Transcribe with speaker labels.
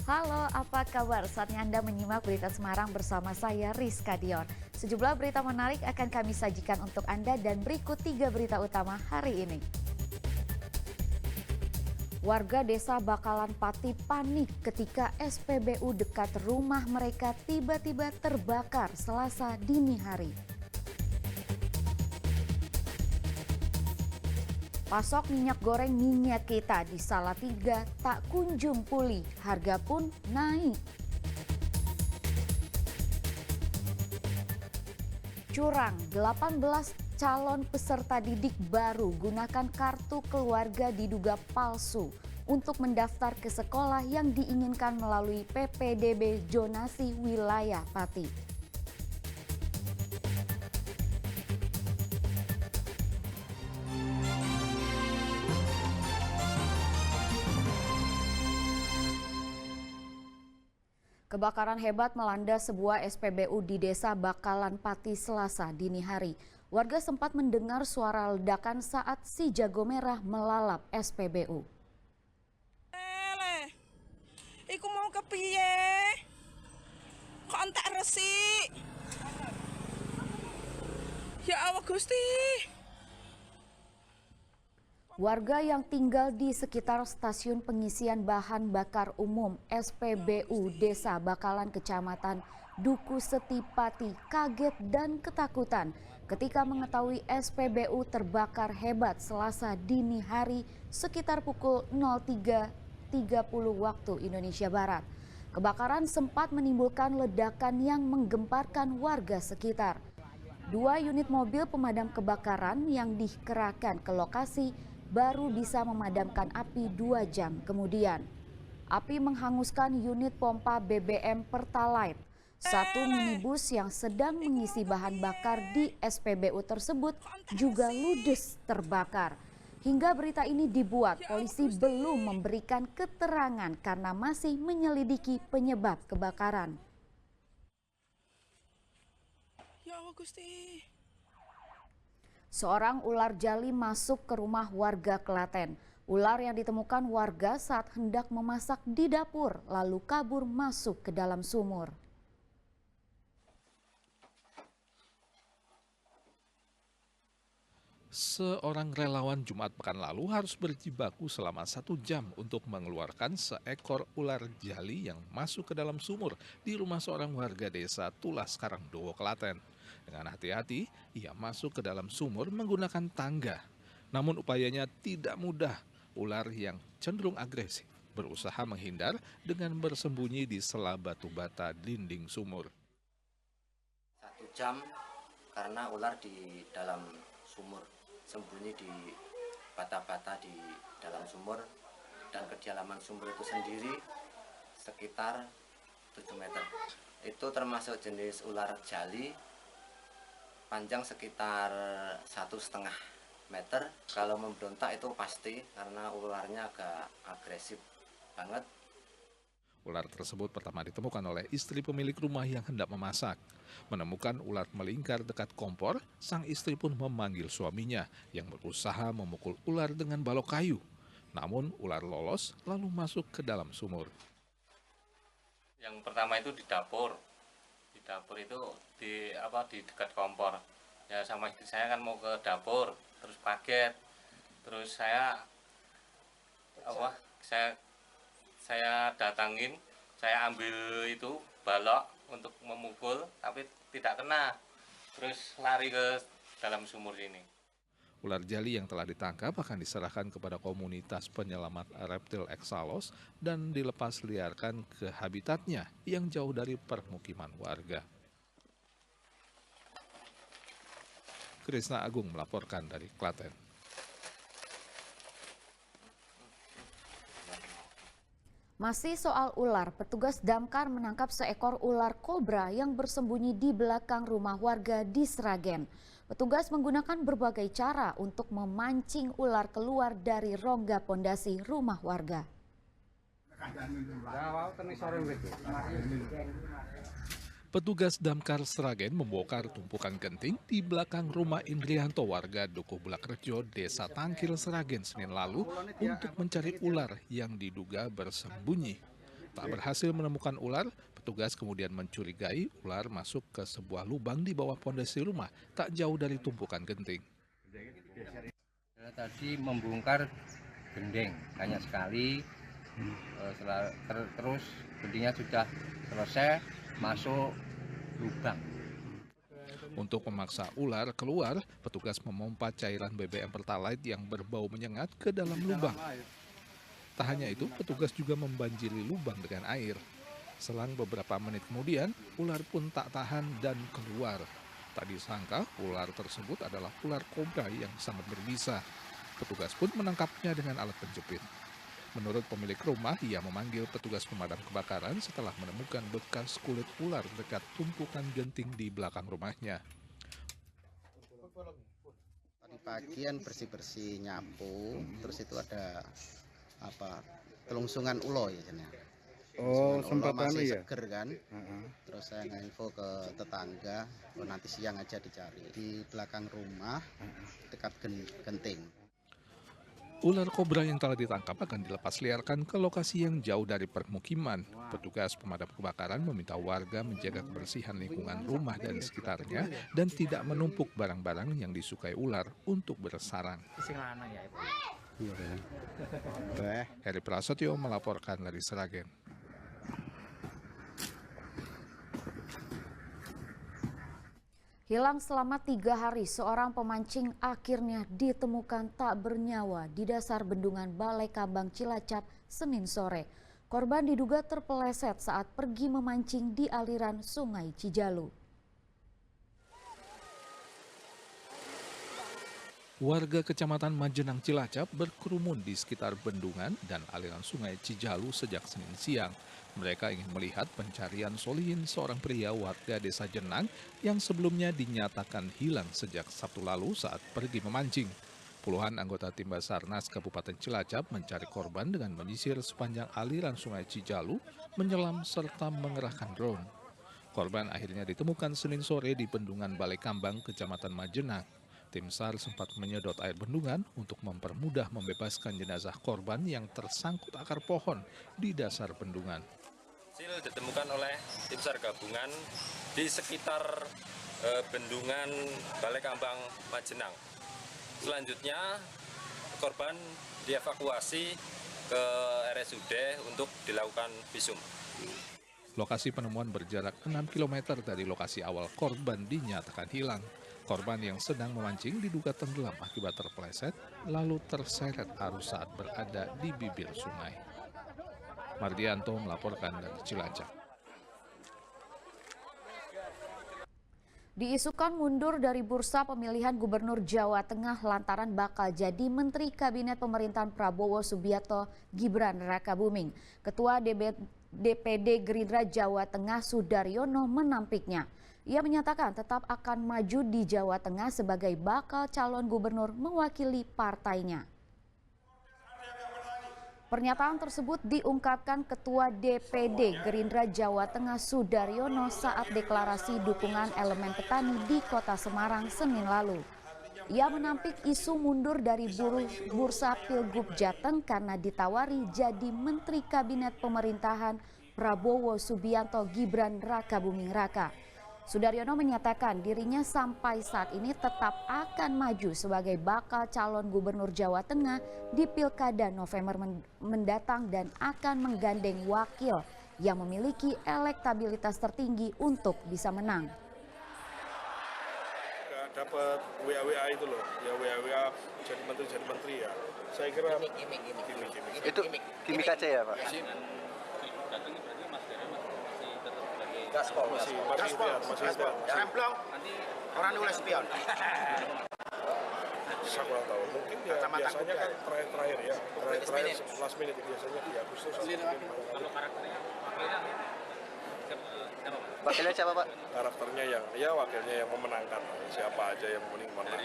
Speaker 1: Halo, apa kabar? Saatnya Anda menyimak berita Semarang bersama saya, Rizka Dion. Sejumlah berita menarik akan kami sajikan untuk Anda dan berikut 3 berita utama hari ini. Warga desa Bakalan Pati panik ketika SPBU dekat rumah mereka tiba-tiba terbakar Selasa dini hari. Pasok minyak goreng minyak kita di Salatiga tak kunjung pulih, harga pun naik. Curang, 18 calon peserta didik baru gunakan kartu keluarga diduga palsu untuk mendaftar ke sekolah yang diinginkan melalui PPDB Zonasi Wilayah Pati. Kebakaran hebat melanda sebuah SPBU di desa Bakalan Pati Selasa dini hari. Warga sempat mendengar suara ledakan saat si jago merah melalap SPBU.
Speaker 2: Iku mau kepiye? Kok entek resik? Ya Allah Gusti.
Speaker 1: Warga yang tinggal di sekitar stasiun pengisian bahan bakar umum SPBU Desa Bakalan Kecamatan Duku Seti Pati kaget dan ketakutan ketika mengetahui SPBU terbakar hebat Selasa dini hari sekitar pukul 03.30 waktu Indonesia Barat. Kebakaran sempat menimbulkan ledakan yang menggemparkan warga sekitar. 2 unit mobil pemadam kebakaran yang dikerahkan ke lokasi baru bisa memadamkan api 2 jam kemudian. Api menghanguskan unit pompa BBM Pertalite. 1 minibus yang sedang mengisi bahan bakar di SPBU tersebut juga ludes terbakar. Hingga berita ini dibuat, polisi belum memberikan keterangan karena masih menyelidiki penyebab kebakaran.
Speaker 2: Ya Allah Gusti.
Speaker 1: Seorang ular jali masuk ke rumah warga Klaten. Ular yang ditemukan warga saat hendak memasak di dapur lalu kabur masuk ke dalam sumur.
Speaker 3: Seorang relawan Jumat pekan lalu harus berjibaku selama 1 jam untuk mengeluarkan seekor ular jali yang masuk ke dalam sumur di rumah seorang warga desa Tulas Karangdowo, Klaten. Dengan hati-hati, ia masuk ke dalam sumur menggunakan tangga. Namun upayanya tidak mudah. Ular yang cenderung agresif berusaha menghindar dengan bersembunyi di sela batu bata dinding sumur.
Speaker 4: 1 jam karena ular di dalam sumur, sembunyi di bata-bata di dalam sumur, dan kedalaman sumur itu sendiri sekitar 7 meter. Itu termasuk jenis ular jali, panjang sekitar 1,5 meter. Kalau memberontak itu pasti karena ularnya agak agresif banget.
Speaker 3: Ular tersebut pertama ditemukan oleh istri pemilik rumah yang hendak memasak. Menemukan ular melingkar dekat kompor, sang istri pun memanggil suaminya yang berusaha memukul ular dengan balok kayu. Namun ular lolos lalu masuk ke dalam sumur.
Speaker 5: Yang pertama itu di dapur. Di dapur itu di dekat kompor. Ya sama istri saya kan mau ke dapur, terus kaget. Terus saya datangin, saya ambil itu balok untuk memukul, tapi tidak kena. Terus lari ke dalam sumur ini.
Speaker 3: Ular jali yang telah ditangkap akan diserahkan kepada komunitas penyelamat reptil Exalos dan dilepas liarkan ke habitatnya yang jauh dari permukiman warga. Krisna Agung melaporkan dari Klaten.
Speaker 1: Masih soal ular, petugas damkar menangkap seekor ular kobra yang bersembunyi di belakang rumah warga di Sragen. Petugas menggunakan berbagai cara untuk memancing ular keluar dari rongga pondasi rumah warga.
Speaker 3: Petugas damkar Sragen membongkar tumpukan genting di belakang rumah Indrianto warga Dukuh Bulakrejo, Desa Tangkil, Sragen, Senin lalu untuk mencari ular yang diduga bersembunyi. Tak berhasil menemukan ular, petugas kemudian mencurigai ular masuk ke sebuah lubang di bawah pondasi rumah tak jauh dari tumpukan genting.
Speaker 6: Tadi membongkar gending banyak sekali, terus gendingnya sudah selesai masuk lubang.
Speaker 3: Untuk memaksa ular keluar, petugas memompa cairan BBM Pertalite yang berbau menyengat ke dalam lubang. Tak hanya itu, petugas juga membanjiri lubang dengan air. Selang beberapa menit kemudian, ular pun tak tahan dan keluar. Tak disangka, ular tersebut adalah ular kobra yang sangat berbisa. Petugas pun menangkapnya dengan alat penjepit. Menurut pemilik rumah, ia memanggil petugas pemadam kebakaran setelah menemukan bekas kulit ular dekat tumpukan genting di belakang rumahnya.
Speaker 7: Tadi pagian bersih-bersih nyapu, terus itu ada telungsungan ulo ya jenisnya.
Speaker 8: Oh, sempat
Speaker 7: masih
Speaker 8: ya?
Speaker 7: seger kan. Terus saya nginfo ke tetangga, nanti siang aja dicari di belakang rumah dekat genting.
Speaker 3: Ular kobra yang telah ditangkap akan dilepas liarkan ke lokasi yang jauh dari permukiman. Petugas pemadam kebakaran meminta warga menjaga kebersihan lingkungan rumah dan sekitarnya dan tidak menumpuk barang-barang yang disukai ular untuk bersarang. Heri Prasetyo melaporkan dari Sragen.
Speaker 1: Hilang selama 3 hari, seorang pemancing akhirnya ditemukan tak bernyawa di dasar bendungan Balai Kambang Cilacap, Senin sore. Korban diduga terpeleset saat pergi memancing di aliran Sungai Cijalu.
Speaker 3: Warga Kecamatan Majenang Cilacap berkerumun di sekitar bendungan dan aliran Sungai Cijalu sejak Senin siang. Mereka ingin melihat pencarian Solihin, seorang pria warga desa Jenang yang sebelumnya dinyatakan hilang sejak Sabtu lalu saat pergi memancing. Puluhan anggota tim Basarnas Kabupaten Cilacap mencari korban dengan menyisir sepanjang aliran Sungai Cijalu, menyelam serta mengerahkan drone. Korban akhirnya ditemukan Senin sore di bendungan Balai Kambang, Kecamatan Majenang. Tim SAR sempat menyedot air bendungan untuk mempermudah membebaskan jenazah korban yang tersangkut akar pohon di dasar bendungan.
Speaker 9: Hasil ditemukan oleh tim SAR gabungan di sekitar bendungan Balai Kambang Majenang. Selanjutnya korban dievakuasi ke RSUD untuk dilakukan visum.
Speaker 3: Lokasi penemuan berjarak 6 km dari lokasi awal korban dinyatakan hilang. Korban yang sedang memancing diduga tenggelam akibat terpeleset lalu terseret arus saat berada di bibir sungai. Mardianto melaporkan dari Cilacap.
Speaker 1: Diisukan mundur dari bursa pemilihan Gubernur Jawa Tengah lantaran bakal jadi Menteri Kabinet Pemerintahan Prabowo Subianto Gibran Rakabuming. Ketua DPD Gerindra Jawa Tengah Sudaryono menampiknya. Ia menyatakan tetap akan maju di Jawa Tengah sebagai bakal calon gubernur mewakili partainya. Pernyataan tersebut diungkapkan Ketua DPD Gerindra Jawa Tengah Sudaryono saat deklarasi dukungan elemen petani di Kota Semarang Senin lalu. Ia menampik isu mundur dari bursa Pilgub Jateng karena ditawari jadi Menteri Kabinet Pemerintahan Prabowo Subianto Gibran Rakabuming Raka. Sudaryono menyatakan dirinya sampai saat ini tetap akan maju sebagai bakal calon gubernur Jawa Tengah di Pilkada November mendatang dan akan menggandeng wakil yang memiliki elektabilitas tertinggi untuk bisa menang.
Speaker 10: Dapat WA itu loh, ya WA jadi menteri ya. Saya kira
Speaker 7: Gimik.
Speaker 8: Itu gimik aja ya Pak?
Speaker 10: Gaspol. Masih spion.
Speaker 7: Remblong, orang nulis spion.
Speaker 10: Saya kurang tahu. Mungkin ya biasanya kan terakhir ya. Terakhir last minute biasanya di Agustus.
Speaker 5: Kalau karakternya
Speaker 8: Wakilnya siapa Pak?
Speaker 10: Karakternya yang wakilnya yang memenangkan. Siapa aja yang menang.